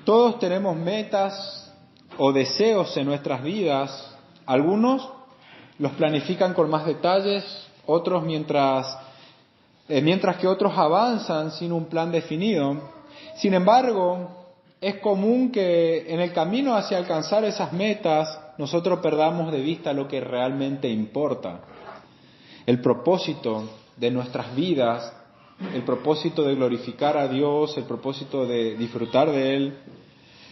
Todos tenemos metas o deseos en nuestras vidas. Algunos los planifican con más detalles, otros mientras que otros avanzan sin un plan definido. Sin embargo, es común que en el camino hacia alcanzar esas metas nosotros perdamos de vista lo que realmente importa. El propósito de nuestras vidas, el propósito de glorificar a Dios, el propósito de disfrutar de Él.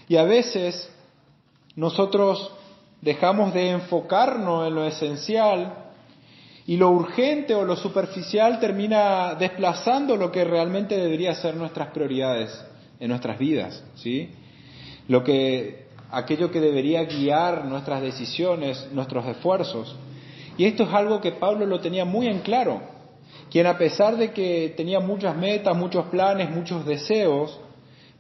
Y a veces nosotros dejamos de enfocarnos en lo esencial y lo urgente o lo superficial termina desplazando lo que realmente debería ser nuestras prioridades en nuestras vidas, ¿sí? Aquello que debería guiar nuestras decisiones, nuestros esfuerzos. Y esto es algo que Pablo lo tenía muy en claro, quien a pesar de que tenía muchas metas, muchos planes, muchos deseos,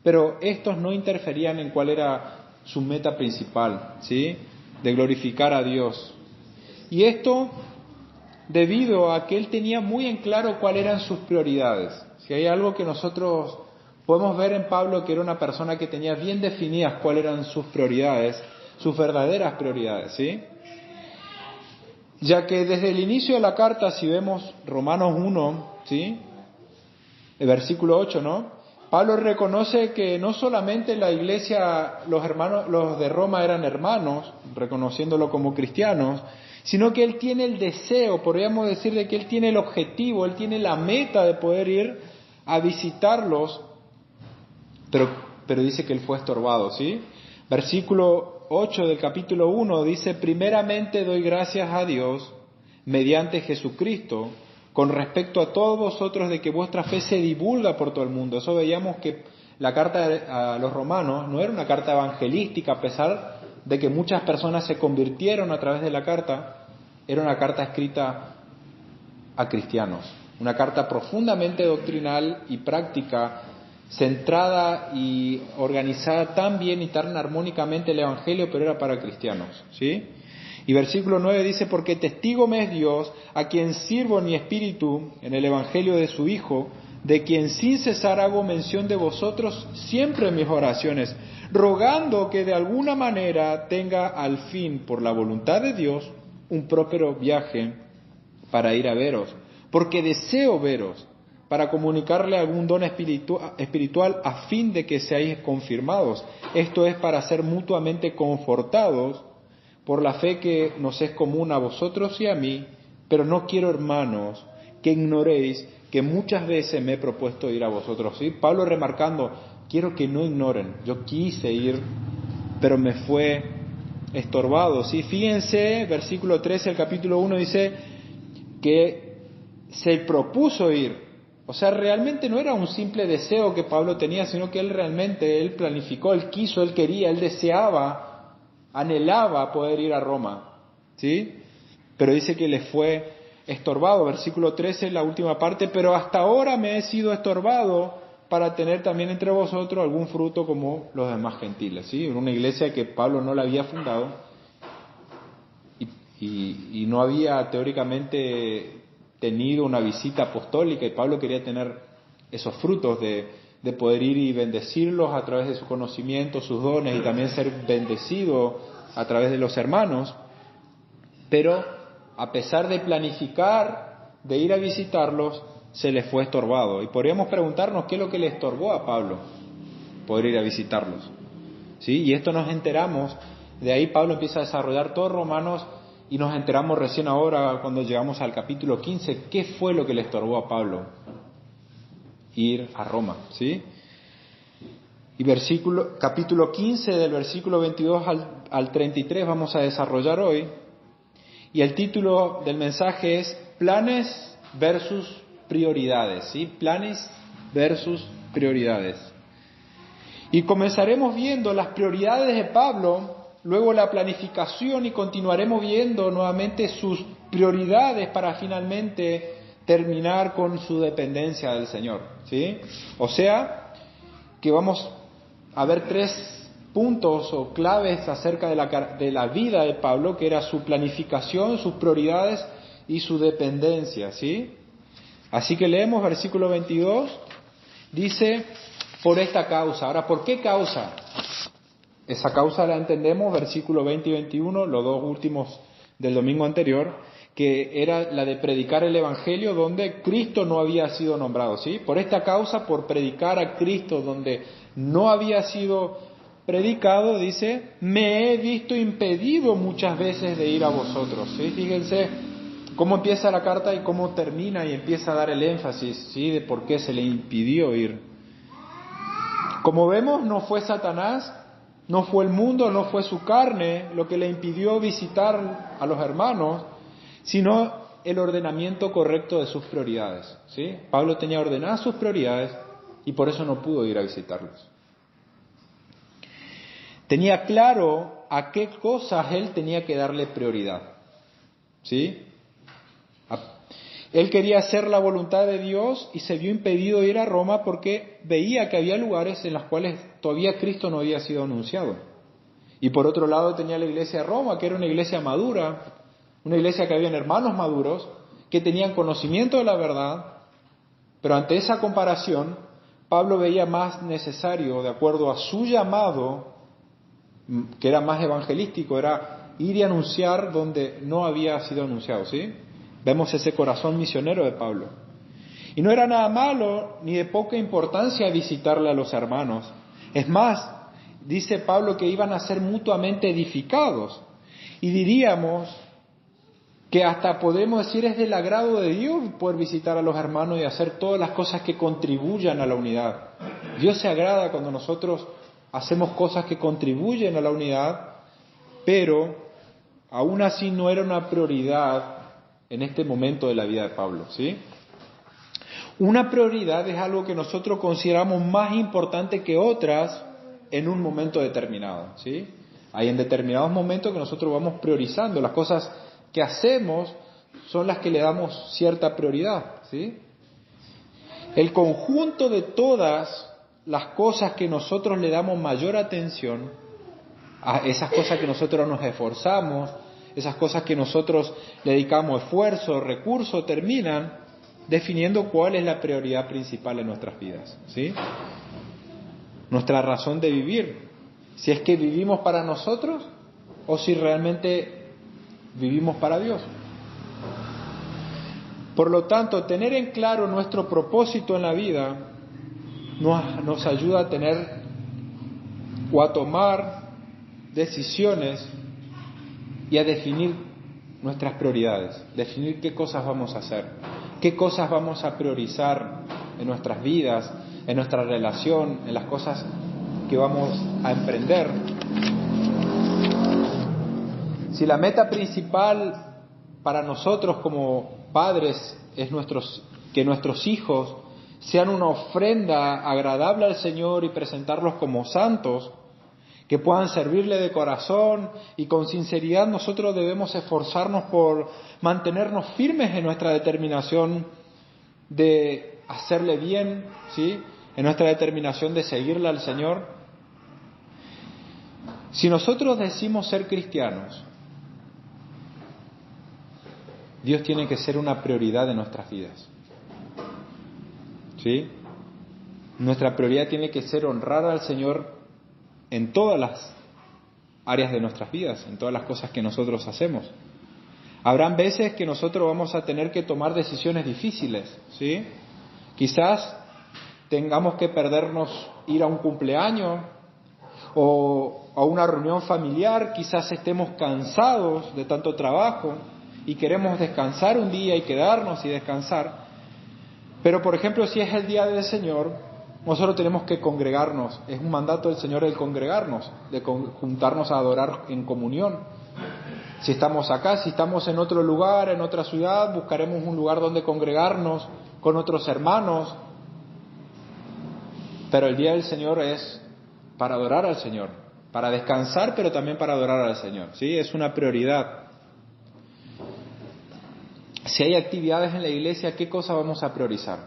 pero estos no interferían en cuál era su meta principal, ¿sí? De glorificar a Dios. Y esto debido a que él tenía muy en claro cuáles eran sus prioridades. Si hay algo que nosotros podemos ver en Pablo, que era una persona que tenía bien definidas cuáles eran sus prioridades, sus verdaderas prioridades, ¿sí? Ya que desde el inicio de la carta, si vemos Romanos 1, ¿sí? El versículo 8, ¿no? Pablo reconoce que no solamente la iglesia, los de Roma eran hermanos, reconociéndolo como cristianos, sino que él tiene el deseo, podríamos decir, de que él tiene el objetivo, él tiene la meta de poder ir a visitarlos, pero dice que él fue estorbado, ¿sí? Versículo 8 del capítulo 1 dice: primeramente doy gracias a Dios mediante Jesucristo con respecto a todos vosotros de que vuestra fe se divulga por todo el mundo. Eso veíamos que la carta a los romanos no era una carta evangelística, a pesar de que muchas personas se convirtieron a través de la carta, era una carta escrita a cristianos, una carta profundamente doctrinal y práctica, centrada y organizada tan bien y tan armónicamente el evangelio, pero era para cristianos, ¿sí? Y versículo 9 dice: porque testigo me es Dios, a quien sirvo en mi espíritu en el evangelio de su Hijo, de quien sin cesar hago mención de vosotros siempre en mis oraciones, rogando que de alguna manera tenga al fin, por la voluntad de Dios, un próspero viaje para ir a veros, porque deseo veros, para comunicarle algún don espiritual a fin de que seáis confirmados. Esto es para ser mutuamente confortados por la fe que nos es común a vosotros y a mí, pero no quiero, hermanos, que ignoréis que muchas veces me he propuesto ir a vosotros, ¿sí? Pablo remarcando, quiero que no ignoren, yo quise ir, pero me fue estorbado, ¿sí? Fíjense, versículo 13 del capítulo 1 dice que se propuso ir, o sea, realmente no era un simple deseo que Pablo tenía, sino que él planificó, él quiso, él quería, él deseaba, anhelaba poder ir a Roma, ¿sí? Pero dice que le fue estorbado, versículo 13, la última parte: pero hasta ahora me he sido estorbado para tener también entre vosotros algún fruto como los demás gentiles, ¿sí? En una iglesia que Pablo no la había fundado y no había teóricamente tenido una visita apostólica, y Pablo quería tener esos frutos de poder ir y bendecirlos a través de su conocimiento, sus dones, y también ser bendecido a través de los hermanos. Pero a pesar de planificar, de ir a visitarlos, se les fue estorbado. Y podríamos preguntarnos qué es lo que le estorbó a Pablo poder ir a visitarlos, ¿sí? Y esto nos enteramos, de ahí Pablo empieza a desarrollar todo Romanos, y nos enteramos recién ahora cuando llegamos al capítulo 15, qué fue lo que le estorbó a Pablo ir a Roma, ¿sí? Y capítulo 15, del versículo 22 al 33 vamos a desarrollar hoy. Y el título del mensaje es Planes versus prioridades, ¿sí? Planes versus prioridades. Y comenzaremos viendo las prioridades de Pablo, luego la planificación, y continuaremos viendo nuevamente sus prioridades para finalmente terminar con su dependencia del Señor, ¿sí? O sea, que vamos a ver 3 puntos o claves acerca de la vida de Pablo, que era su planificación, sus prioridades y su dependencia, ¿sí? Así que leemos versículo 22, dice: por esta causa. Ahora, ¿por qué causa? Esa causa la entendemos, versículos 20 y 21, los dos últimos del domingo anterior, que era la de predicar el Evangelio donde Cristo no había sido nombrado, ¿sí? Por esta causa, por predicar a Cristo donde no había sido predicado, dice, me he visto impedido muchas veces de ir a vosotros, ¿sí? Fíjense cómo empieza la carta y cómo termina y empieza a dar el énfasis, ¿sí? De por qué se le impidió ir. Como vemos, no fue Satanás, no fue el mundo, no fue su carne lo que le impidió visitar a los hermanos, sino el ordenamiento correcto de sus prioridades, ¿sí? Pablo tenía ordenadas sus prioridades y por eso no pudo ir a visitarlos. Tenía claro a qué cosas él tenía que darle prioridad, ¿sí? Él quería hacer la voluntad de Dios y se vio impedido de ir a Roma porque veía que había lugares en los cuales todavía Cristo no había sido anunciado. Y por otro lado tenía la iglesia de Roma, que era una iglesia madura, una iglesia que habían hermanos maduros, que tenían conocimiento de la verdad, pero ante esa comparación, Pablo veía más necesario, de acuerdo a su llamado, que era más evangelístico, era ir y anunciar donde no había sido anunciado, ¿sí? Vemos ese corazón misionero de Pablo. Y no era nada malo ni de poca importancia visitarle a los hermanos. Es más, dice Pablo que iban a ser mutuamente edificados. Y diríamos que hasta podemos decir es del agrado de Dios poder visitar a los hermanos y hacer todas las cosas que contribuyan a la unidad. Dios se agrada cuando nosotros hacemos cosas que contribuyen a la unidad, pero aún así no era una prioridad en este momento de la vida de Pablo, ¿sí? Una prioridad es algo que nosotros consideramos más importante que otras en un momento determinado, ¿sí? Hay en determinados momentos que nosotros vamos priorizando, las cosas que hacemos son las que le damos cierta prioridad, ¿sí? El conjunto de todas las cosas que nosotros le damos mayor atención, a esas cosas que nosotros nos esforzamos, esas cosas que nosotros le dedicamos esfuerzo, recurso, terminan definiendo cuál es la prioridad principal en nuestras vidas, ¿sí? Nuestra razón de vivir, si es que vivimos para nosotros o si realmente vivimos para Dios. Por lo tanto, tener en claro nuestro propósito en la vida nos ayuda a tener o a tomar decisiones y a definir nuestras prioridades, definir qué cosas vamos a hacer, qué cosas vamos a priorizar en nuestras vidas, en nuestra relación, en las cosas que vamos a emprender. Si la meta principal para nosotros como padres es que nuestros hijos sean una ofrenda agradable al Señor y presentarlos como santos, que puedan servirle de corazón y con sinceridad, nosotros debemos esforzarnos por mantenernos firmes en nuestra determinación de hacerle bien, ¿sí? En nuestra determinación de seguirle al Señor. Si nosotros decimos ser cristianos, Dios tiene que ser una prioridad de nuestras vidas, ¿sí? Nuestra prioridad tiene que ser honrar al Señor en todas las áreas de nuestras vidas, en todas las cosas que nosotros hacemos. Habrán veces que nosotros vamos a tener que tomar decisiones difíciles, ¿sí? Quizás tengamos que perdernos ir a un cumpleaños o a una reunión familiar, quizás estemos cansados de tanto trabajo y queremos descansar un día y quedarnos y descansar. Pero, por ejemplo, si es el día del Señor, nosotros tenemos que congregarnos. Es un mandato del Señor el congregarnos, de juntarnos a adorar en comunión. Si estamos acá, si estamos en otro lugar, en otra ciudad, buscaremos un lugar donde congregarnos con otros hermanos. Pero el día del Señor es para adorar al Señor, para descansar, pero también para adorar al Señor, ¿sí? Es una prioridad. Si hay actividades en la iglesia, ¿qué cosa vamos a priorizar?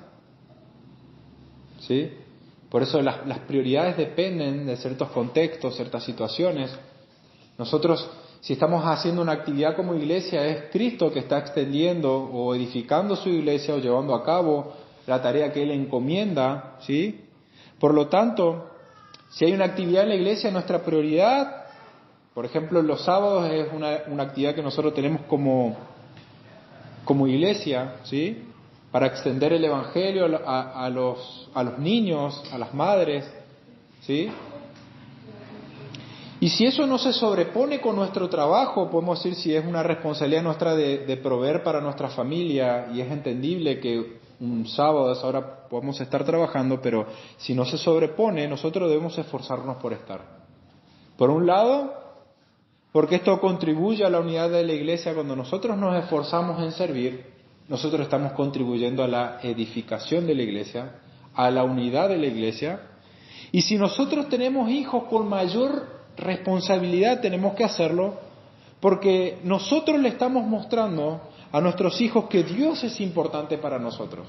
¿Sí? Por eso las prioridades dependen de ciertos contextos, ciertas situaciones. Nosotros, si estamos haciendo una actividad como iglesia, es Cristo que está extendiendo o edificando su iglesia o llevando a cabo la tarea que Él encomienda, ¿sí? Por lo tanto, Si hay una actividad en la iglesia, nuestra prioridad, por ejemplo, los sábados es una actividad que nosotros tenemos como iglesia, ¿sí? Para extender el evangelio a los niños, a las madres, ¿sí? Y si eso no se sobrepone con nuestro trabajo, podemos decir, si es una responsabilidad nuestra de proveer para nuestra familia, y es entendible que un sábado a esa hora podemos estar trabajando, pero si no se sobrepone, nosotros debemos esforzarnos por estar. Por un lado, porque esto contribuye a la unidad de la iglesia. Cuando nosotros nos esforzamos en servir, nosotros estamos contribuyendo a la edificación de la iglesia, a la unidad de la iglesia. Y si nosotros tenemos hijos, con mayor responsabilidad tenemos que hacerlo, porque nosotros le estamos mostrando a nuestros hijos que Dios es importante para nosotros.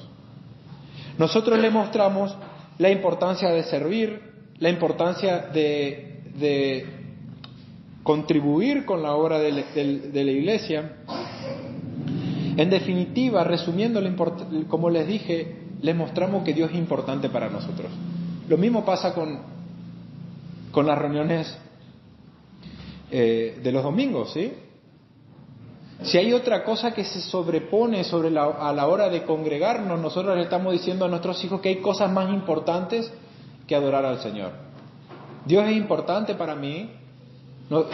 Nosotros le mostramos la importancia de servir, la importancia de contribuir con la obra de la iglesia. En definitiva, resumiendo, como les dije, les mostramos que Dios es importante para nosotros. Lo mismo pasa con las reuniones de los domingos, ¿sí? Si hay otra cosa que se sobrepone a la hora de congregarnos, nosotros le estamos diciendo a nuestros hijos que hay cosas más importantes que adorar al Señor. Dios es importante para mí,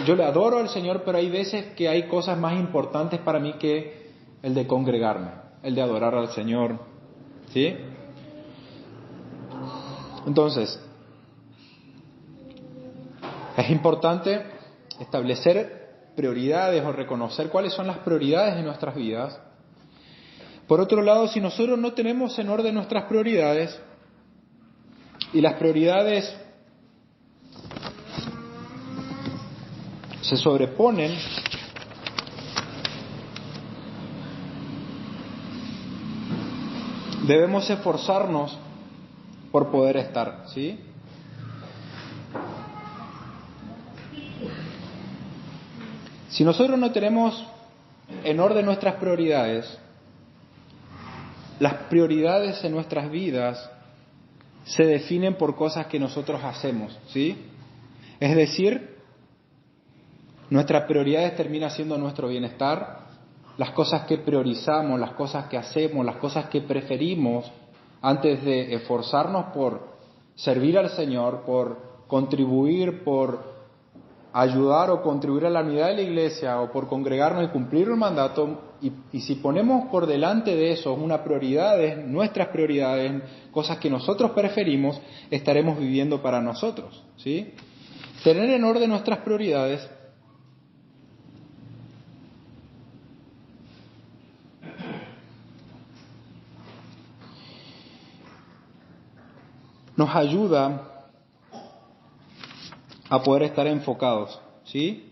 yo le adoro al Señor, pero hay veces que hay cosas más importantes para mí que el de congregarme, el de adorar al Señor, ¿sí? Entonces, es importante establecer prioridades o reconocer cuáles son las prioridades de nuestras vidas. Por otro lado, si nosotros no tenemos en orden nuestras prioridades, y las prioridades se sobreponen, debemos esforzarnos por poder estar, ¿sí? Si nosotros no tenemos en orden nuestras prioridades, las prioridades en nuestras vidas se definen por cosas que nosotros hacemos, ¿sí? Es decir, nuestras prioridades terminan siendo nuestro bienestar, las cosas que priorizamos, las cosas que hacemos, las cosas que preferimos antes de esforzarnos por servir al Señor, por contribuir, por ayudar o contribuir a la unidad de la iglesia o por congregarnos y cumplir un mandato, y si ponemos por delante de eso una prioridad, nuestras prioridades, cosas que nosotros preferimos, estaremos viviendo para nosotros, ¿sí? Tener en orden nuestras prioridades nos ayuda a poder estar enfocados, ¿sí?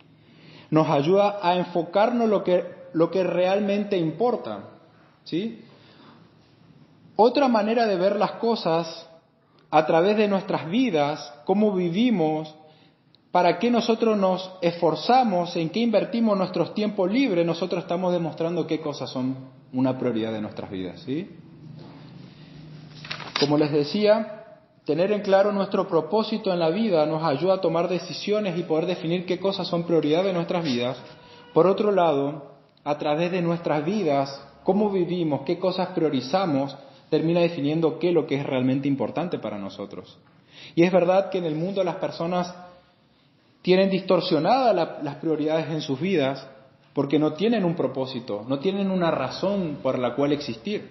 Nos ayuda a enfocarnos lo que realmente importa, ¿sí? Otra manera de ver las cosas a través de nuestras vidas, cómo vivimos, para qué nosotros nos esforzamos, en qué invertimos nuestros tiempos libres, nosotros estamos demostrando qué cosas son una prioridad de nuestras vidas, ¿sí? Como les decía, tener en claro nuestro propósito en la vida nos ayuda a tomar decisiones y poder definir qué cosas son prioridad de nuestras vidas. Por otro lado, a través de nuestras vidas, cómo vivimos, qué cosas priorizamos, termina definiendo qué es lo que es realmente importante para nosotros. Y es verdad que en el mundo las personas tienen distorsionadas las prioridades en sus vidas porque no tienen un propósito, no tienen una razón por la cual existir.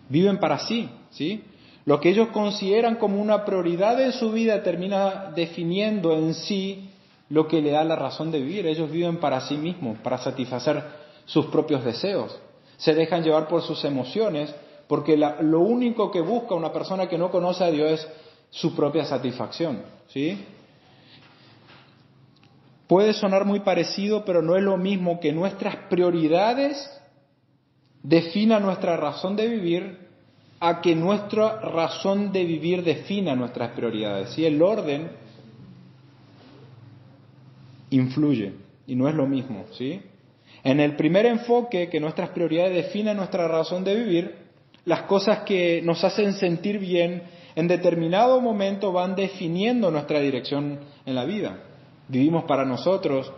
Viven para sí, ¿sí? Lo que ellos consideran como una prioridad en su vida termina definiendo en sí lo que le da la razón de vivir. Ellos viven para sí mismos, para satisfacer sus propios deseos. Se dejan llevar por sus emociones, porque lo único que busca una persona que no conoce a Dios es su propia satisfacción, ¿sí? Puede sonar muy parecido, pero no es lo mismo que nuestras prioridades definan nuestra razón de vivir a que nuestra razón de vivir defina nuestras prioridades. ¿Sí? El orden influye y no es lo mismo, ¿sí? En el primer enfoque, que nuestras prioridades definan nuestra razón de vivir, las cosas que nos hacen sentir bien, en determinado momento van definiendo nuestra dirección en la vida. Vivimos para nosotros,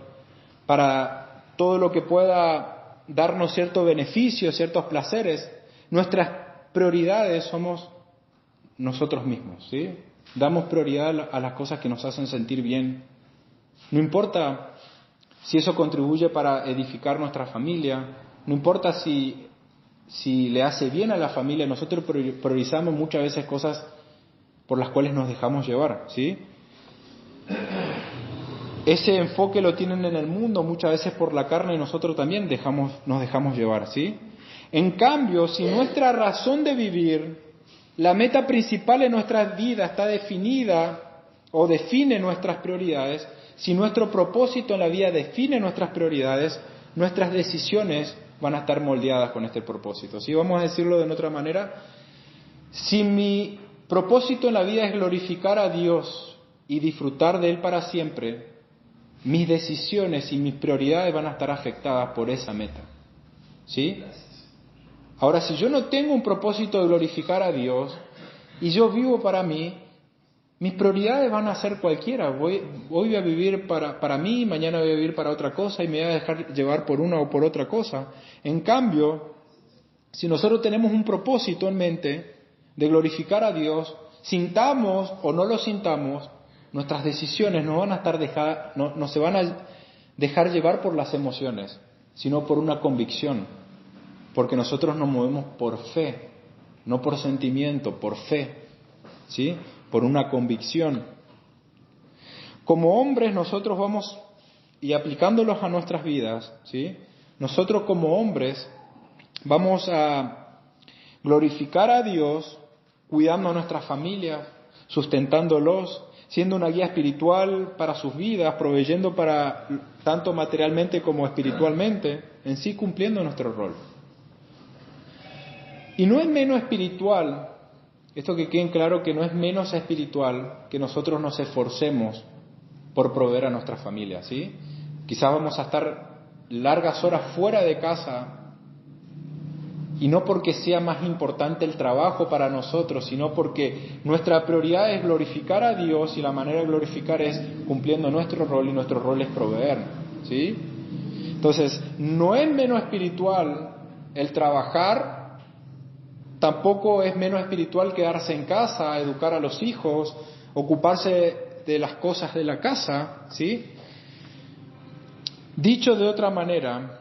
para todo lo que pueda darnos ciertos beneficios, ciertos placeres. Nuestras prioridades somos nosotros mismos, ¿sí? Damos prioridad a las cosas que nos hacen sentir bien. No importa si eso contribuye para edificar nuestra familia, no importa si le hace bien a la familia, nosotros priorizamos muchas veces cosas por las cuales nos dejamos llevar, ¿sí? Ese enfoque lo tienen en el mundo muchas veces por la carne y nosotros también nos dejamos llevar, ¿sí? En cambio, si nuestra razón de vivir, la meta principal en nuestras vidas está definida o define nuestras prioridades, si nuestro propósito en la vida define nuestras prioridades, nuestras decisiones van a estar moldeadas con este propósito. ¿Sí? Vamos a decirlo de otra manera. Si mi propósito en la vida es glorificar a Dios y disfrutar de Él para siempre, mis decisiones y mis prioridades van a estar afectadas por esa meta. ¿Sí? Ahora, si yo no tengo un propósito de glorificar a Dios y yo vivo para mí, mis prioridades van a ser cualquiera. Hoy voy a vivir para mí, mañana voy a vivir para otra cosa y me voy a dejar llevar por una o por otra cosa. En cambio, si nosotros tenemos un propósito en mente de glorificar a Dios, sintamos o no lo sintamos, nuestras decisiones no se van a dejar llevar por las emociones, sino por una convicción. Porque nosotros nos movemos por fe, no por sentimiento, por fe, ¿sí? Por una convicción. Como hombres nosotros vamos, y aplicándolos a nuestras vidas, ¿sí? Nosotros como hombres vamos a glorificar a Dios cuidando a nuestras familias, sustentándolos, siendo una guía espiritual para sus vidas, proveyendo para tanto materialmente como espiritualmente, en sí cumpliendo nuestro rol. Y no es menos espiritual, esto que quede claro que no es menos espiritual que nosotros nos esforcemos por proveer a nuestra familia, ¿sí? Quizás vamos a estar largas horas fuera de casa y no porque sea más importante el trabajo para nosotros, sino porque nuestra prioridad es glorificar a Dios y la manera de glorificar es cumpliendo nuestro rol y nuestro rol es proveer, ¿sí? Entonces, no es menos espiritual el trabajar. Tampoco es menos espiritual quedarse en casa, educar a los hijos, ocuparse de las cosas de la casa, ¿sí? Dicho de otra manera,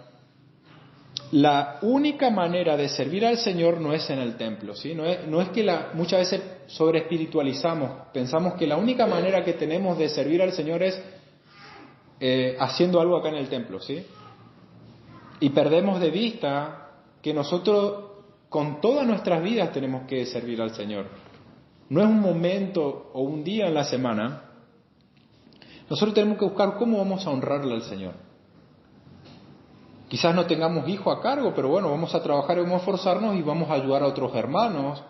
la única manera de servir al Señor no es en el templo, ¿sí? No es que muchas veces sobreespiritualizamos, pensamos que la única manera que tenemos de servir al Señor es haciendo algo acá en el templo, ¿sí? Y perdemos de vista que nosotros con todas nuestras vidas tenemos que servir al Señor. No es un momento o un día en la semana. Nosotros tenemos que buscar cómo vamos a honrarle al Señor. Quizás no tengamos hijo a cargo, pero bueno, vamos a trabajar y vamos a esforzarnos y vamos a ayudar a otros hermanos.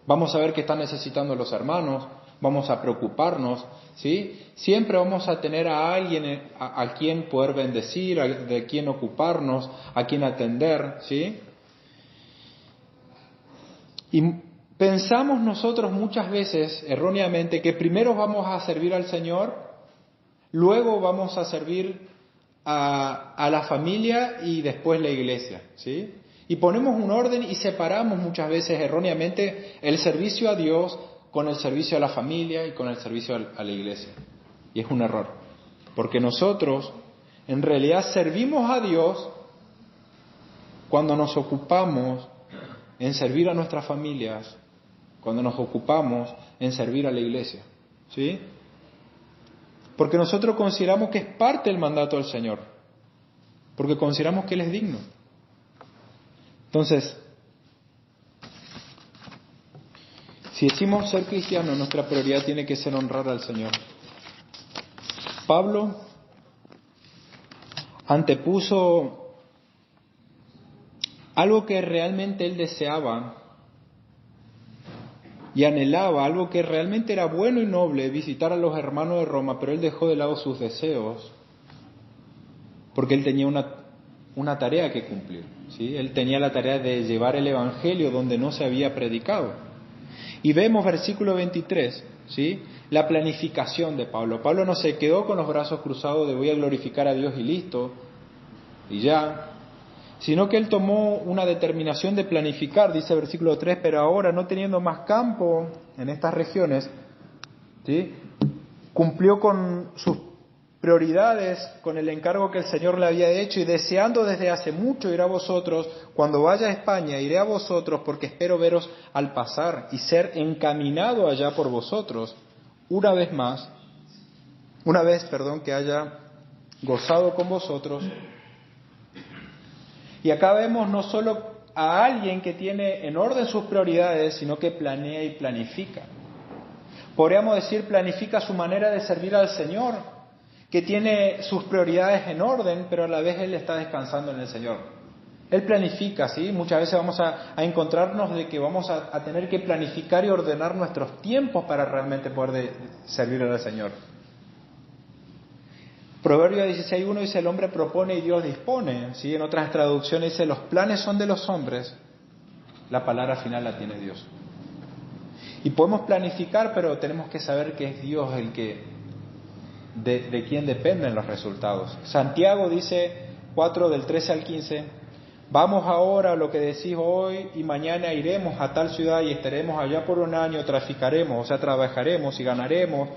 Vamos a ver qué están necesitando los hermanos. Vamos a preocuparnos, ¿sí? Siempre vamos a tener a alguien a quien poder bendecir, de quien ocuparnos, a quien atender, ¿sí? Y pensamos nosotros muchas veces, erróneamente, que primero vamos a servir al Señor, luego vamos a servir a la familia y después la iglesia, ¿sí? Y ponemos un orden y separamos muchas veces erróneamente el servicio a Dios con el servicio a la familia y con el servicio a la iglesia. Y es un error, porque nosotros en realidad servimos a Dios cuando nos ocupamos en servir a nuestras familias, cuando nos ocupamos en servir a la iglesia, ¿sí? Porque nosotros consideramos que es parte del mandato del Señor, porque consideramos que Él es digno. Entonces, si decimos ser cristianos, nuestra prioridad tiene que ser honrar al Señor. Pablo antepuso algo que realmente él deseaba y anhelaba, algo que realmente era bueno y noble, visitar a los hermanos de Roma, pero él dejó de lado sus deseos porque él tenía una tarea que cumplir, ¿sí? Él tenía la tarea de llevar el Evangelio donde no se había predicado. Y vemos versículo 23, ¿sí? La planificación de Pablo. Pablo no se quedó con los brazos cruzados de voy a glorificar a Dios y listo, y ya, sino que él tomó una determinación de planificar, dice versículo 3, pero ahora no teniendo más campo en estas regiones, ¿sí? Cumplió con sus prioridades, con el encargo que el Señor le había hecho y deseando desde hace mucho ir a vosotros, cuando vaya a España iré a vosotros porque espero veros al pasar y ser encaminado allá por vosotros, una vez que haya gozado con vosotros. Y acá vemos no solo a alguien que tiene en orden sus prioridades, sino que planea y planifica. Podríamos decir, planifica su manera de servir al Señor, que tiene sus prioridades en orden, pero a la vez Él está descansando en el Señor. Él planifica, ¿sí? Muchas veces vamos a encontrarnos de que vamos a tener que planificar y ordenar nuestros tiempos para realmente poder servir al Señor. Proverbio 16:1 dice, el hombre propone y Dios dispone, ¿sí? En otras traducciones dice, los planes son de los hombres, la palabra final la tiene Dios. Y podemos planificar, pero tenemos que saber que es Dios el que, de quien dependen los resultados. Santiago dice 4 del 13 al 15, vamos ahora a lo que decís hoy y mañana iremos a tal ciudad y estaremos allá por un año, trabajaremos y ganaremos,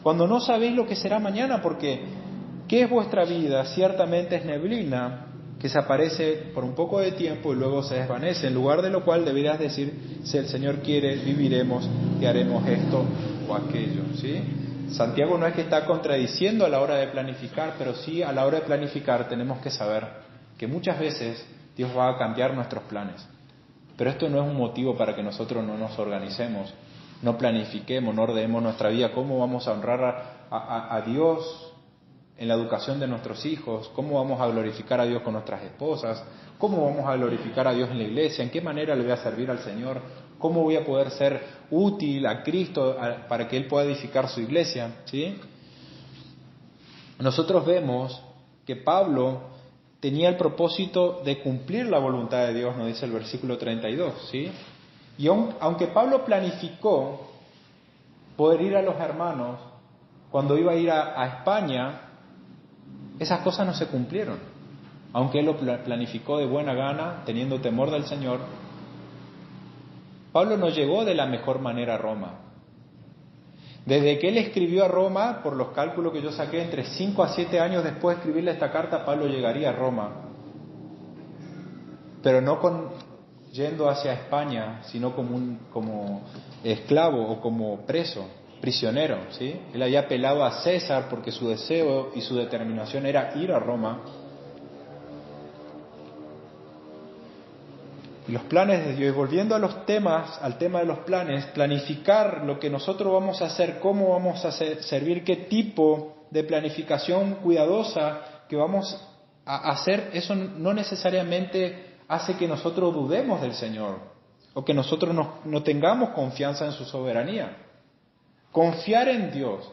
cuando no sabéis lo que será mañana, porque ¿qué es vuestra vida? Ciertamente es neblina que se aparece por un poco de tiempo y luego se desvanece, en lugar de lo cual deberías decir, si el Señor quiere, viviremos y haremos esto o aquello, ¿sí? Santiago no es que está contradiciendo a la hora de planificar, pero sí a la hora de planificar tenemos que saber que muchas veces Dios va a cambiar nuestros planes. Pero esto no es un motivo para que nosotros no nos organicemos, no planifiquemos, no ordenemos nuestra vida, cómo vamos a honrar a Dios en la educación de nuestros hijos, cómo vamos a glorificar a Dios con nuestras esposas, cómo vamos a glorificar a Dios en la iglesia, en qué manera le voy a servir al Señor, cómo voy a poder ser útil a Cristo para que Él pueda edificar su iglesia, ¿sí? Nosotros vemos que Pablo tenía el propósito de cumplir la voluntad de Dios, nos dice el versículo 32, ¿sí? Y aunque Pablo planificó poder ir a los hermanos cuando iba a ir a España, esas cosas no se cumplieron. Aunque él lo planificó de buena gana, teniendo temor del Señor, Pablo no llegó de la mejor manera a Roma. Desde que él escribió a Roma, por los cálculos que yo saqué, entre 5 a 7 años después de escribirle esta carta, Pablo llegaría a Roma. Pero no yendo hacia España, sino como esclavo o como prisionero, ¿sí? Él había apelado a César porque su deseo y su determinación era ir a Roma. Y los planes de Dios, y volviendo a los temas, al tema de los planes, planificar lo que nosotros vamos a hacer, cómo vamos a servir, qué tipo de planificación cuidadosa que vamos a hacer, eso no necesariamente hace que nosotros dudemos del Señor o que nosotros no tengamos confianza en su soberanía. Confiar en Dios,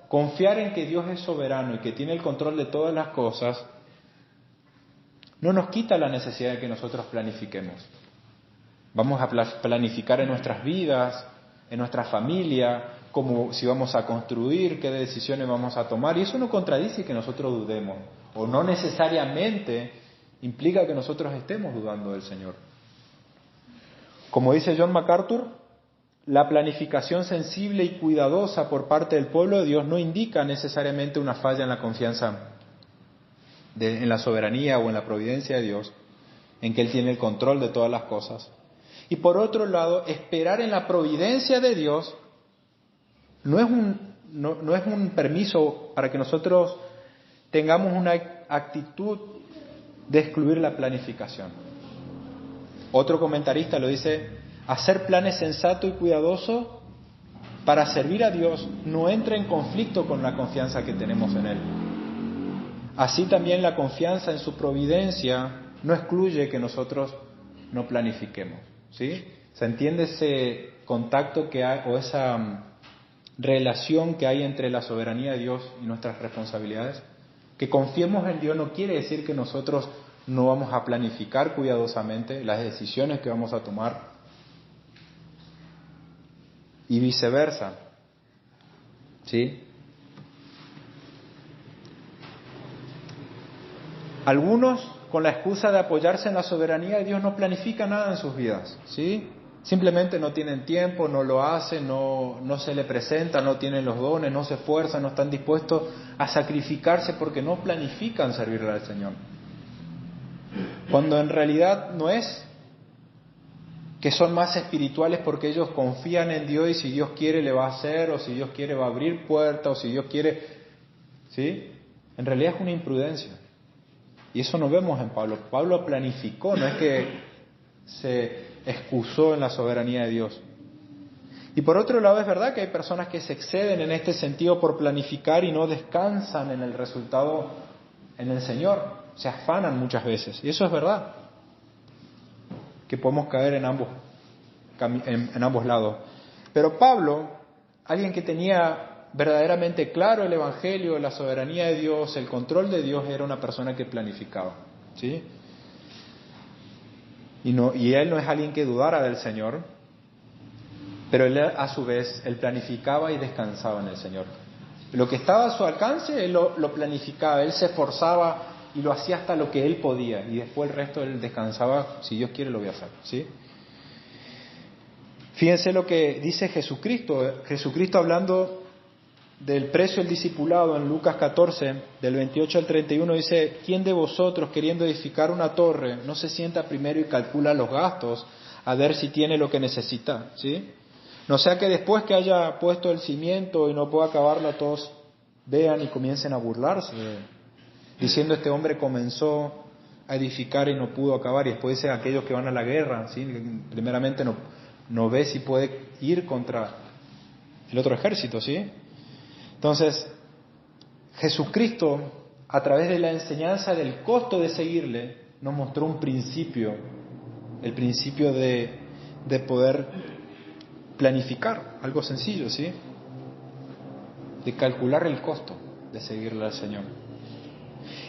confiar en que Dios es soberano y que tiene el control de todas las cosas, no nos quita la necesidad de que nosotros planifiquemos. Vamos a planificar en nuestras vidas, en nuestra familia, como si vamos a construir, qué decisiones vamos a tomar, y eso no contradice que nosotros dudemos, o no necesariamente implica que nosotros estemos dudando del Señor. Como dice John MacArthur, la planificación sensible y cuidadosa por parte del pueblo de Dios no indica necesariamente una falla en la confianza en la soberanía o en la providencia de Dios, en que Él tiene el control de todas las cosas. Y por otro lado, esperar en la providencia de Dios no es un permiso para que nosotros tengamos una actitud de excluir la planificación. Otro comentarista lo dice: hacer planes sensatos y cuidadosos para servir a Dios no entra en conflicto con la confianza que tenemos en Él. Así también la confianza en su providencia no excluye que nosotros no planifiquemos, ¿sí? ¿Se entiende ese contacto que hay o esa relación que hay entre la soberanía de Dios y nuestras responsabilidades? Que confiemos en Dios no quiere decir que nosotros no vamos a planificar cuidadosamente las decisiones que vamos a tomar. y viceversa. ¿Sí? Algunos, con la excusa de apoyarse en la soberanía de Dios, no planifican nada en sus vidas, ¿sí? Simplemente no tienen tiempo, no lo hacen, no se le presenta, no tienen los dones, no se esfuerzan, no están dispuestos a sacrificarse porque no planifican servirle al Señor. Cuando en realidad no es que son más espirituales porque ellos confían en Dios y si Dios quiere le va a hacer, o si Dios quiere va a abrir puertas, o si Dios quiere, ¿sí? En realidad es una imprudencia. Y eso no vemos en Pablo. Pablo planificó, no es que se excusó en la soberanía de Dios. Y por otro lado es verdad que hay personas que se exceden en este sentido por planificar y no descansan en el resultado en el Señor. Se afanan muchas veces. Y eso es verdad. Que podemos caer en ambos lados. Pero Pablo, alguien que tenía verdaderamente claro el Evangelio, la soberanía de Dios, el control de Dios, era una persona que planificaba, ¿sí? Y él no es alguien que dudara del Señor, pero él a su vez, él planificaba y descansaba en el Señor. Lo que estaba a su alcance, él lo planificaba, él se esforzaba y lo hacía hasta lo que él podía, y después el resto él descansaba, si Dios quiere lo voy a hacer, ¿sí? Fíjense lo que dice Jesucristo. Jesucristo hablando del precio del discipulado en Lucas 14, del 28 al 31, dice: ¿Quién de vosotros, queriendo edificar una torre, no se sienta primero y calcula los gastos a ver si tiene lo que necesita? ¿Sí? No sea que después que haya puesto el cimiento y no pueda acabarla, todos vean y comiencen a burlarse, diciendo: este hombre comenzó a edificar y no pudo acabar. Y después dice aquellos que van a la guerra, ¿sí? Primeramente no ve si puede ir contra el otro ejército, ¿sí? Entonces, Jesucristo, a través de la enseñanza del costo de seguirle, nos mostró un principio, el principio de poder planificar, algo sencillo, ¿sí? De calcular el costo de seguirle al Señor.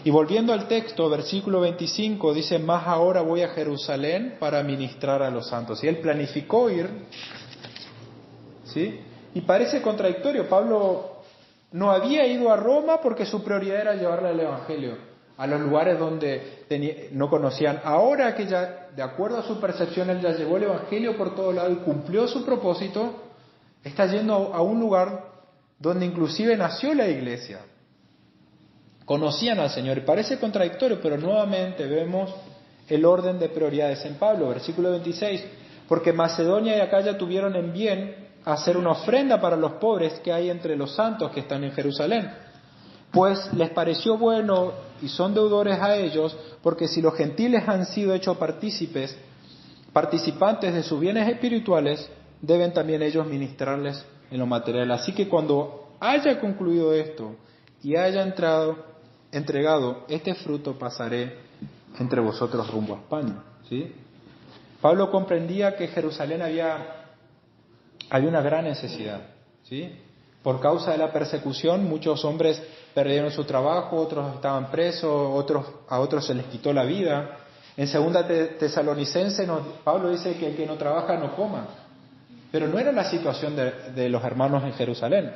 Y volviendo al texto, versículo 25, dice: más ahora voy a Jerusalén para ministrar a los santos. Y él planificó ir, ¿sí? Y parece contradictorio. Pablo no había ido a Roma porque su prioridad era llevarle el Evangelio a los lugares donde no conocían. Ahora que ya, de acuerdo a su percepción, él ya llevó el Evangelio por todo lado y cumplió su propósito, está yendo a un lugar donde inclusive nació la iglesia. Conocían al Señor. Y parece contradictorio, pero nuevamente vemos el orden de prioridades en Pablo. Versículo 26. Porque Macedonia y Acaya tuvieron en bien hacer una ofrenda para los pobres que hay entre los santos que están en Jerusalén. Pues les pareció bueno y son deudores a ellos, porque si los gentiles han sido hechos participantes de sus bienes espirituales, deben también ellos ministrarles en lo material. Así que cuando haya concluido esto y haya entregado este fruto, pasaré entre vosotros rumbo a España, ¿sí? Pablo comprendía que en Jerusalén había una gran necesidad, ¿sí? Por causa de la persecución, muchos hombres perdieron su trabajo, otros estaban presos, a otros se les quitó la vida. En 2 Tesalonicenses, Pablo dice que el que no trabaja no coma. Pero no era la situación de los hermanos en Jerusalén.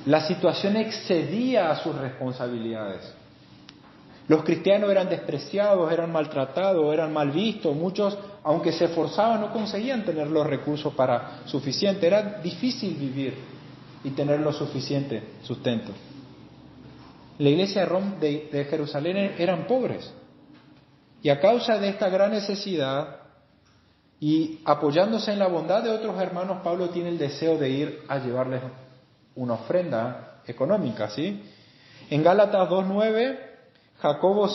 La situación excedía a sus responsabilidades. Los cristianos eran despreciados, eran maltratados, eran mal vistos. Muchos, aunque se esforzaban, no conseguían tener los recursos suficientes. Era difícil vivir y tener lo suficiente sustento. La iglesia de Jerusalén eran pobres. Y a causa de esta gran necesidad y apoyándose en la bondad de otros hermanos, Pablo tiene el deseo de ir a llevarles una ofrenda económica, ¿sí? En Gálatas 2:9, Jacobo,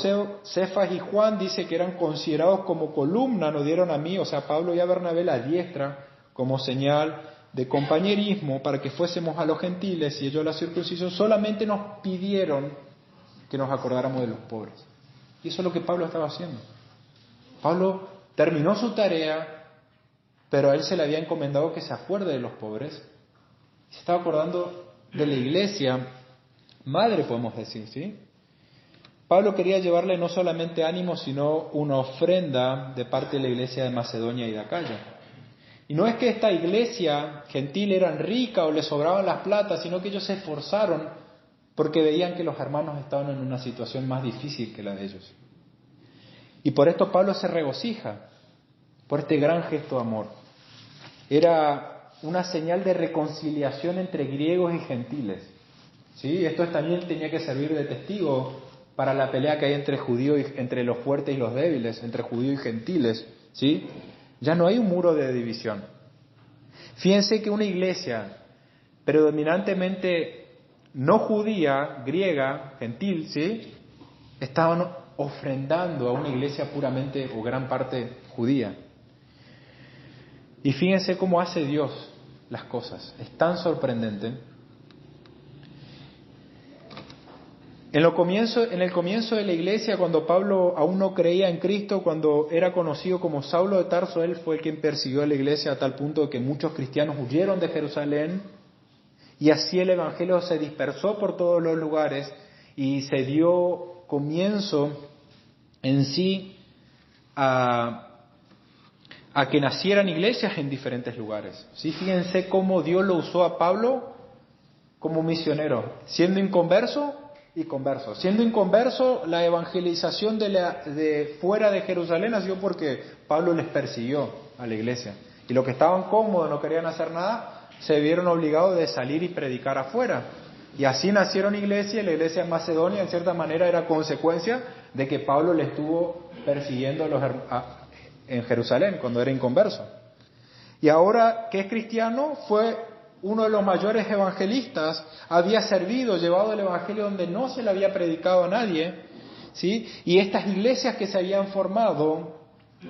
Cefas y Juan dice que eran considerados como columna, nos dieron a mí, o sea, Pablo y a Bernabé, la diestra como señal de compañerismo para que fuésemos a los gentiles y ellos la circuncisión. Solamente nos pidieron que nos acordáramos de los pobres. Y eso es lo que Pablo estaba haciendo. Pablo terminó su tarea, pero a él se le había encomendado que se acuerde de los pobres. Se estaba acordando de la iglesia madre, podemos decir, ¿sí? Pablo quería llevarle no solamente ánimo, sino una ofrenda de parte de la iglesia de Macedonia y de Acaya. Y no es que esta iglesia gentil eran rica o les sobraban las plata, sino que ellos se esforzaron porque veían que los hermanos estaban en una situación más difícil que la de ellos. Y por esto Pablo se regocija, por este gran gesto de amor. Era una señal de reconciliación entre griegos y gentiles. ¿Sí? Esto también tenía que servir de testigo para la pelea que hay entre judíos, entre los fuertes y los débiles, entre judíos y gentiles. ¿Sí? Ya no hay un muro de división. Fíjense que una iglesia predominantemente no judía, griega, gentil, ¿sí? Estaban ofrendando a una iglesia puramente o gran parte judía. Y fíjense cómo hace Dios las cosas. Es tan sorprendente. En el comienzo de la iglesia, cuando Pablo aún no creía en Cristo, cuando era conocido como Saulo de Tarso, él fue el quien persiguió a la iglesia a tal punto de que muchos cristianos huyeron de Jerusalén, y así el evangelio se dispersó por todos los lugares y se dio comienzo en sí a que nacieran iglesias en diferentes lugares. ¿Sí? Fíjense cómo Dios lo usó a Pablo como misionero, siendo inconverso y converso. Siendo inconverso, la evangelización de fuera de Jerusalén nació porque Pablo les persiguió a la iglesia. Y los que estaban cómodos, no querían hacer nada, se vieron obligados de salir y predicar afuera. Y así nacieron iglesias, y la iglesia en Macedonia en cierta manera era consecuencia de que Pablo le estuvo persiguiendo en Jerusalén cuando era inconverso. Y ahora que es cristiano, fue uno de los mayores evangelistas, había servido, llevado el evangelio donde no se le había predicado a nadie, ¿sí? Y estas iglesias que se habían formado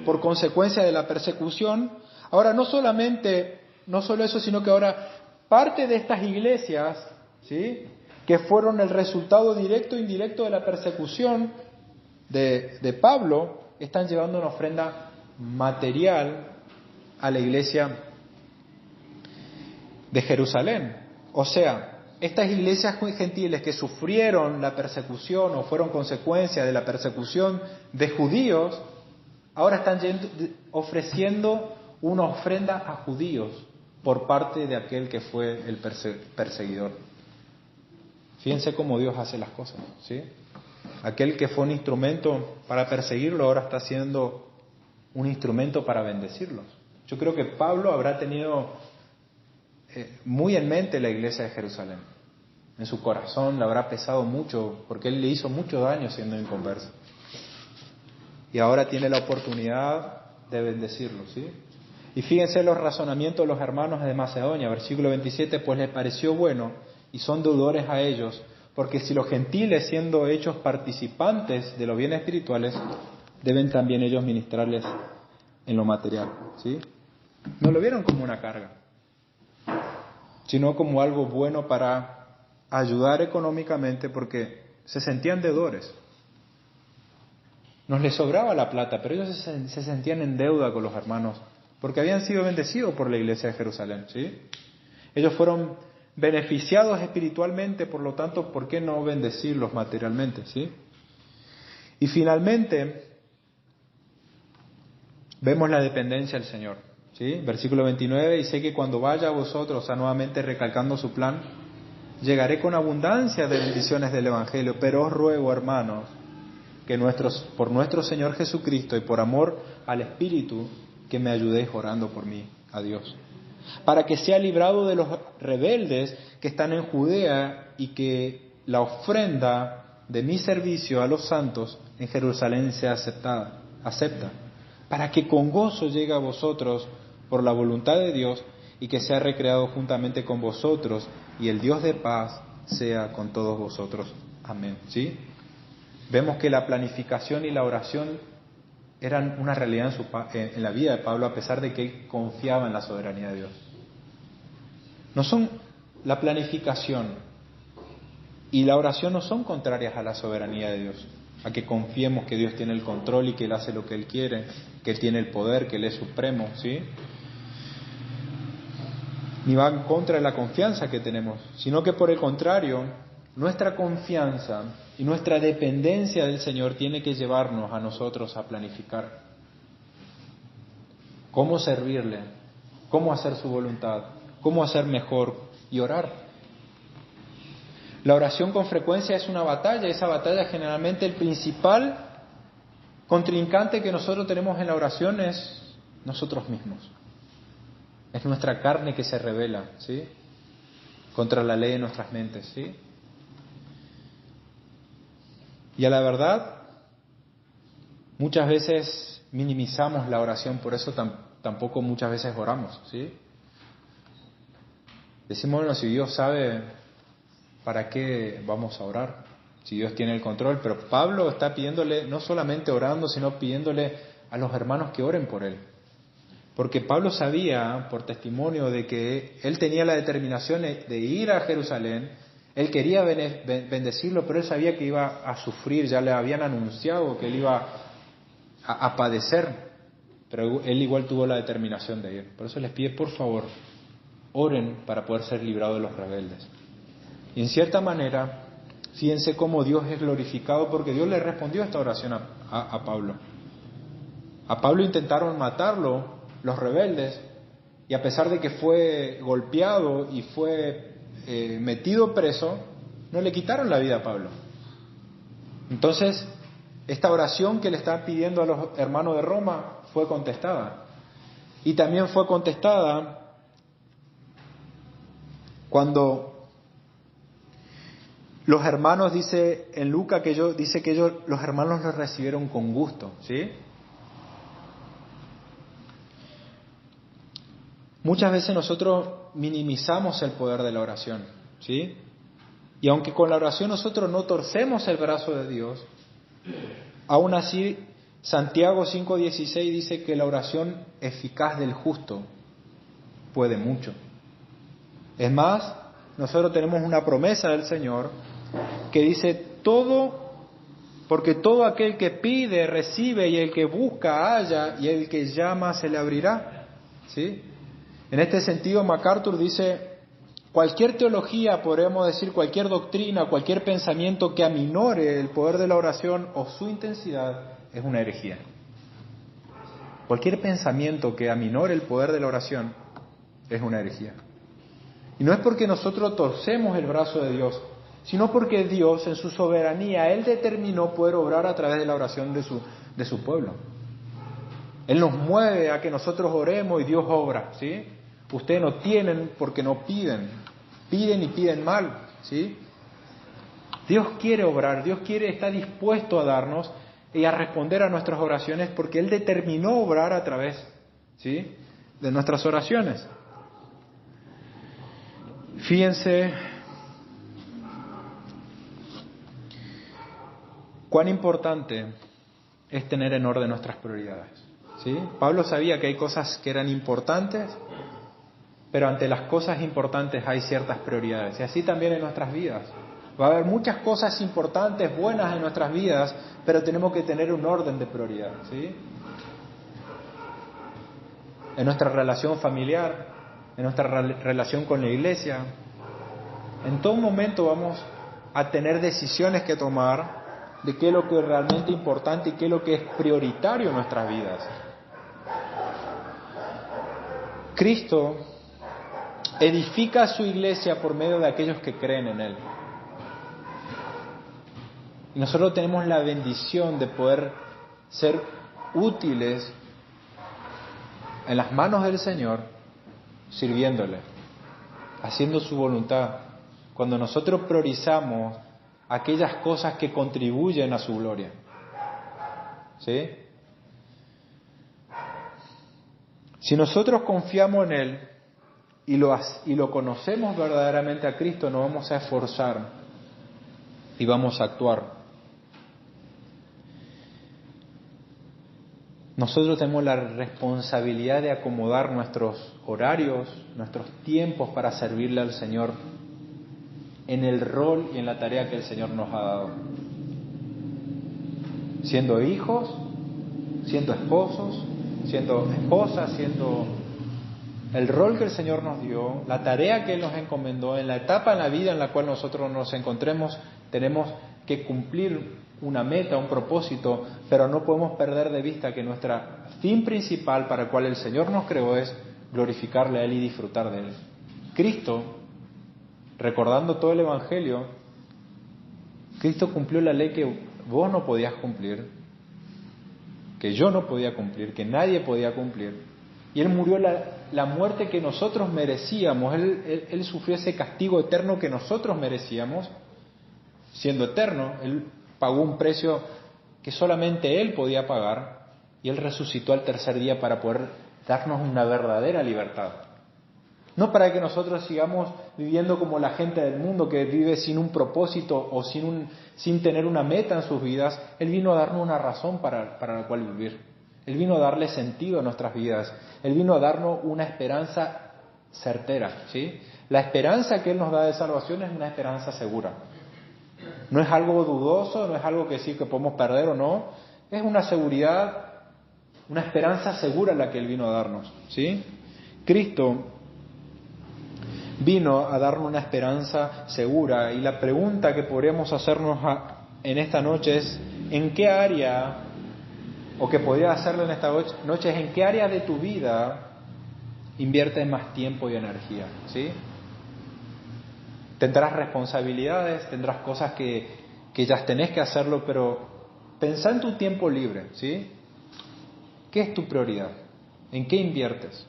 por consecuencia de la persecución, ahora no solo eso, sino que ahora parte de estas iglesias, ¿sí?, que fueron el resultado directo e indirecto de la persecución de Pablo, están llevando una ofrenda material a la iglesia de Jerusalén. O sea, estas iglesias gentiles que sufrieron la persecución o fueron consecuencia de la persecución de judíos, ahora están ofreciendo una ofrenda a judíos por parte de aquel que fue el perseguidor. Fíjense cómo Dios hace las cosas, ¿sí? Aquel que fue un instrumento para perseguirlo ahora está siendo un instrumento para bendecirlos. Yo creo que Pablo habrá tenido muy en mente la iglesia de Jerusalén. En su corazón le habrá pesado mucho, porque él le hizo mucho daño siendo inconverso. Y ahora tiene la oportunidad de bendecirlos, ¿sí? Y fíjense los razonamientos de los hermanos de Macedonia, versículo 27, pues les pareció bueno y son deudores a ellos, porque si los gentiles, siendo hechos participantes de los bienes espirituales, deben también ellos ministrarles en lo material, ¿sí? No lo vieron como una carga, sino como algo bueno para ayudar económicamente, porque se sentían deudores. Nos les sobraba la plata, pero ellos se sentían en deuda con los hermanos, porque habían sido bendecidos por la iglesia de Jerusalén, ¿sí? Ellos fueron beneficiados espiritualmente, por lo tanto, ¿por qué no bendecirlos materialmente, ¿sí? Y finalmente, vemos la dependencia del Señor, ¿sí? Versículo 29, y sé que cuando vaya a vosotros, o sea, nuevamente recalcando su plan, llegaré con abundancia de bendiciones del Evangelio, pero os ruego, hermanos, que por nuestro Señor Jesucristo y por amor al Espíritu, que me ayudéis orando por mí a Dios, para que sea librado de los rebeldes que están en Judea y que la ofrenda de mi servicio a los santos en Jerusalén sea acepta, para que con gozo llegue a vosotros por la voluntad de Dios y que sea recreado juntamente con vosotros y el Dios de paz sea con todos vosotros. Amén. ¿Sí? Vemos que la planificación y la oración eran una realidad en la vida de Pablo, a pesar de que él confiaba en la soberanía de Dios. La planificación y la oración no son contrarias a la soberanía de Dios, a que confiemos que Dios tiene el control y que Él hace lo que Él quiere, que Él tiene el poder, que Él es supremo, ¿sí? Ni va en contra de la confianza que tenemos, sino que por el contrario, nuestra confianza y nuestra dependencia del Señor tiene que llevarnos a nosotros a planificar cómo servirle cómo hacer su voluntad, cómo hacer mejor y orar. La oración con frecuencia es una batalla. Esa batalla generalmente el principal contrincante que nosotros tenemos en la oración es nosotros mismos. Es nuestra carne que se rebela, ¿sí?, contra la ley de nuestras mentes, ¿sí? Y a la verdad, muchas veces minimizamos la oración, por eso tampoco muchas veces oramos, ¿sí? Decimos, bueno, si Dios sabe, ¿para qué vamos a orar? Si Dios tiene el control. Pero Pablo está pidiéndole, no solamente orando, sino pidiéndole a los hermanos que oren por él. Porque Pablo sabía, por testimonio, de que él tenía la determinación de ir a Jerusalén. Él quería bendecirlo, pero él sabía que iba a sufrir. Ya le habían anunciado que él iba a padecer. Pero él igual tuvo la determinación de ir. Por eso les pide, por favor, oren para poder ser librados de los rebeldes. Y en cierta manera, fíjense cómo Dios es glorificado, porque Dios le respondió a esta oración a Pablo. A Pablo intentaron matarlo los rebeldes, y a pesar de que fue golpeado y fue metido preso, no le quitaron la vida a Pablo. Entonces, esta oración que le está pidiendo a los hermanos de Roma fue contestada. Y también fue contestada cuando los hermanos, dice en Lucas, dice que los hermanos los recibieron con gusto, ¿sí? Muchas veces nosotros minimizamos el poder de la oración, ¿sí? Y aunque con la oración nosotros no torcemos el brazo de Dios, aún así Santiago 5:16 dice que la oración eficaz del justo puede mucho. Es más, nosotros tenemos una promesa del Señor que dice porque todo aquel que pide recibe, y el que busca halla, y el que llama se le abrirá, ¿sí? En este sentido, MacArthur dice, cualquier teología, podríamos decir cualquier doctrina, cualquier pensamiento que aminore el poder de la oración o su intensidad es una herejía. Cualquier pensamiento que aminore el poder de la oración es una herejía. Y no es porque nosotros torcemos el brazo de Dios, sino porque Dios, en su soberanía, Él determinó poder obrar a través de la oración de su pueblo. Él nos mueve a que nosotros oremos y Dios obra, ¿sí? Ustedes no tienen porque no piden. Piden y piden mal, ¿sí? Dios quiere obrar, Dios está dispuesto a darnos y a responder a nuestras oraciones porque Él determinó obrar a través, ¿sí?, de nuestras oraciones. Fíjense cuán importante es tener en orden nuestras prioridades, ¿sí? Pablo sabía que hay cosas que eran importantes, pero ante las cosas importantes hay ciertas prioridades. Y así también en nuestras vidas. Va a haber muchas cosas importantes, buenas en nuestras vidas, pero tenemos que tener un orden de prioridad, ¿sí? En nuestra relación familiar, en nuestra relación con la iglesia, en todo momento vamos a tener decisiones que tomar de qué es lo que es realmente importante y qué es lo que es prioritario en nuestras vidas. Cristo edifica su iglesia por medio de aquellos que creen en Él. Y nosotros tenemos la bendición de poder ser útiles en las manos del Señor, sirviéndole, haciendo su voluntad. Cuando nosotros priorizamos aquellas cosas que contribuyen a su gloria, ¿sí? Si nosotros confiamos en Él y lo conocemos verdaderamente a Cristo, nos vamos a esforzar y vamos a actuar. Nosotros tenemos la responsabilidad de acomodar nuestros horarios, nuestros tiempos para servirle al Señor en el rol y en la tarea que el Señor nos ha dado. Siendo hijos, siendo esposos, siendo esposas, siendo el rol que el Señor nos dio, la tarea que Él nos encomendó, en la etapa en la vida en la cual nosotros nos encontremos, tenemos que cumplir una meta, un propósito, pero no podemos perder de vista que nuestro fin principal para el cual el Señor nos creó es glorificarle a Él y disfrutar de Él. Cristo, recordando todo el Evangelio, Cristo cumplió la ley que vos no podías cumplir, que yo no podía cumplir, que nadie podía cumplir. Y Él murió la muerte que nosotros merecíamos. Él sufrió ese castigo eterno que nosotros merecíamos. Siendo eterno, Él pagó un precio que solamente Él podía pagar. Y Él resucitó al tercer día para poder darnos una verdadera libertad. No para que nosotros sigamos viviendo como la gente del mundo que vive sin un propósito o sin tener una meta en sus vidas. Él vino a darnos una razón para la cual vivir. Él vino a darle sentido a nuestras vidas. Él vino a darnos una esperanza certera, ¿sí? La esperanza que Él nos da de salvación es una esperanza segura. No es algo dudoso, no es algo que sí que podemos perder o no. Es una seguridad, una esperanza segura la que Él vino a darnos, ¿sí? Cristo vino a darnos una esperanza segura. Y la pregunta que podríamos hacernos en esta noche es: ¿en qué área, o que podría hacerlo en esta noche, es en qué área de tu vida inviertes más tiempo y energía? ¿Sí? Tendrás responsabilidades, tendrás cosas que ya tenés que hacerlo, pero pensá en tu tiempo libre, ¿sí? ¿Qué es tu prioridad? ¿En qué inviertes?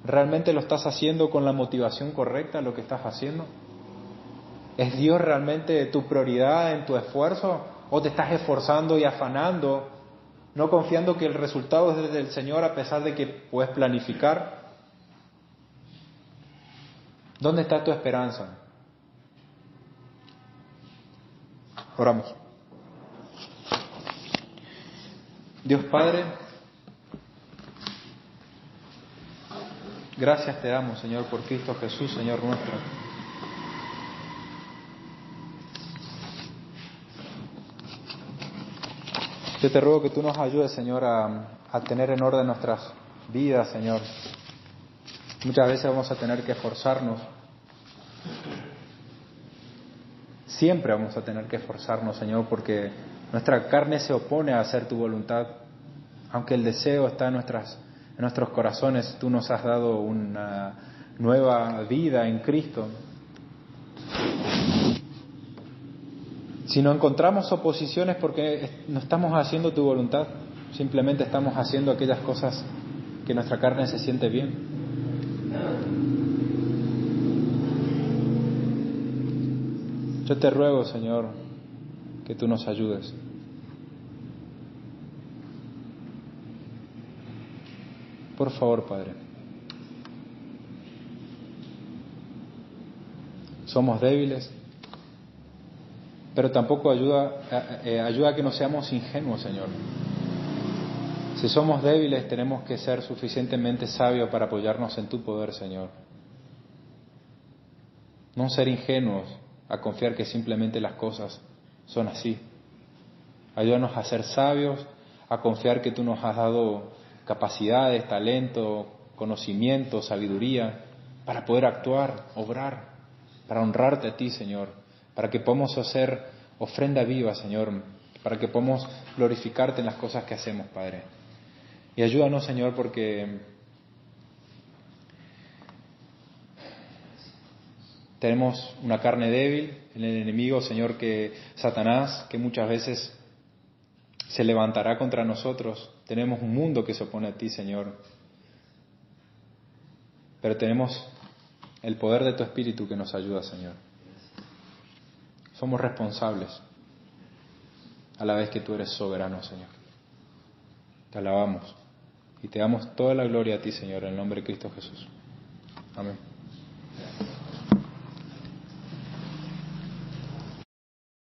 ¿Realmente lo estás haciendo con la motivación correcta lo que estás haciendo? ¿Es Dios realmente tu prioridad en tu esfuerzo? ¿O te estás esforzando y afanando, no confiando que el resultado es desde el Señor a pesar de que puedes planificar? ¿Dónde está tu esperanza? Oramos. Dios Padre, gracias te damos, Señor, por Cristo Jesús, Señor nuestro. Yo te ruego que tú nos ayudes, Señor, a tener en orden nuestras vidas, Señor. Muchas veces vamos a tener que esforzarnos. Siempre vamos a tener que esforzarnos, Señor, porque nuestra carne se opone a hacer tu voluntad. Aunque el deseo está en nuestros corazones, tú nos has dado una nueva vida en Cristo. Si no encontramos oposiciones porque no estamos haciendo tu voluntad, simplemente estamos haciendo aquellas cosas que nuestra carne se siente bien. Yo te ruego, Señor, que tú nos ayudes. Por favor, Padre. Somos débiles, pero tampoco ayuda a que no seamos ingenuos, Señor. Si somos débiles, tenemos que ser suficientemente sabios para apoyarnos en tu poder, Señor. No ser ingenuos a confiar que simplemente las cosas son así. Ayúdanos a ser sabios, a confiar que tú nos has dado capacidades, talento, conocimiento, sabiduría, para poder actuar, obrar, para honrarte a ti, Señor, para que podamos hacer ofrenda viva, Señor, para que podamos glorificarte en las cosas que hacemos, Padre. Y ayúdanos, Señor, porque tenemos una carne débil, el enemigo, Señor, que Satanás, que muchas veces se levantará contra nosotros. Tenemos un mundo que se opone a ti, Señor. Pero tenemos el poder de tu Espíritu que nos ayuda, Señor. Somos responsables a la vez que tú eres soberano, Señor. Te alabamos y te damos toda la gloria a ti, Señor, en el nombre de Cristo Jesús. Amén.